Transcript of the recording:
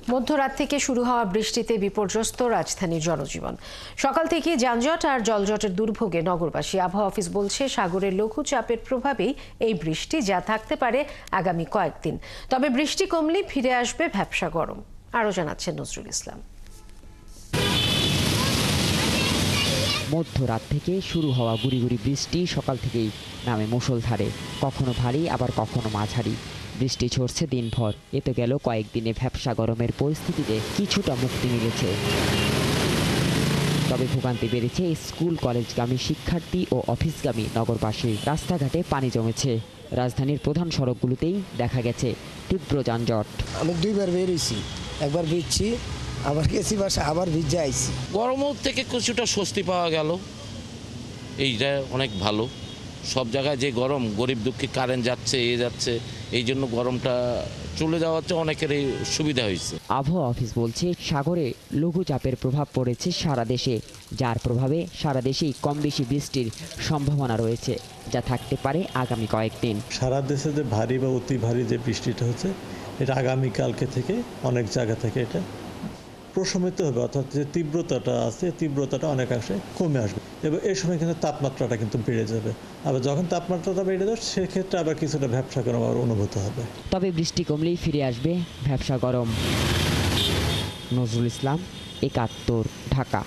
মধ্যরাত থেকে শুরু হওয়া বৃষ্টিতে বিপর্যস্ত রাজধানীর জনজীবন। সকাল থেকে যানজট আর জলজটের দুর্ভোগে নগরবাসী। আবহাওয়া অফিস বলছে সাগরের লঘুচাপের প্রভাবেই এই বৃষ্টি, যা থাকতে পারে আগামী কয়েকদিন। তবে বৃষ্টি কমলেই ফিরে আসবে ভ্যাপসা গরম। আরও জানাচ্ছেন নজরুল ইসলাম। মধ্যরাত থেকে শুরু হওয়া গুড়ি গুড়ি বৃষ্টি সকাল থেকেই নামে মুষলধারে, কখনো ভারী আবার কখনো মাঝারি। বৃষ্টি ঝরছে দিনভর। এতে গেল কয়েকদিনে ভ্যাপসা গরমের পরিস্থিতিতে কিছুটা মুক্তি মিলেছে। তবে ভোগান্তি বেড়েছে স্কুল কলেজগামী শিক্ষার্থী ও অফিসগামী নগরবাসী। রাস্তাঘাটে পানি জমেছে। রাজধানীর প্রধান সড়কগুলোতেই দেখা গেছে তীব্র যানজট। আমি দুইবার বেরিয়েছি, একবার ভিজছি, আবার গেছি বাসা, আবার ভিজে আইছি। গরমের থেকে কিছুটা স্বস্তি পাওয়া গেল, এইটা অনেক ভালো। সব জায়গায় যে গরম, গরিব দুঃখী কারেন্ট যাচ্ছে যাচ্ছে, এই জন্য গরমটা চলে যাওয়াতে অনেকেরই সুবিধা হয়েছে। আবহাওয়া অফিস বলছে সাগরে লঘুচাপের প্রভাব পড়েছে সারা দেশে, যার প্রভাবে সারা দেশেই কম বেশি বৃষ্টির সম্ভাবনা রয়েছে, যা থাকতে পারে আগামী কয়েকদিন। সারা দেশে যে ভারী বা অতি ভারী যে বৃষ্টিটা হচ্ছে, এটা আগামীকালকে থেকে অনেক জায়গা থেকে এটা প্রশমিত হবে, অর্থাৎ যে তীব্রতাটা আছে তীব্রতাটা অনেকাংশে কমে আসবে এবং এই সময় কিন্তু তাপমাত্রাটা কিন্তু বেড়ে যাবে। আবার যখন তাপমাত্রাটা বেড়ে যাবে সেক্ষেত্রে আবার কিছুটা ভ্যাপসা গরম আবার অনুভূত হবে। তবে বৃষ্টি কমলেই ফিরে আসবে ভ্যাপসা গরম। নজরুল ইসলাম, ৭১, ঢাকা।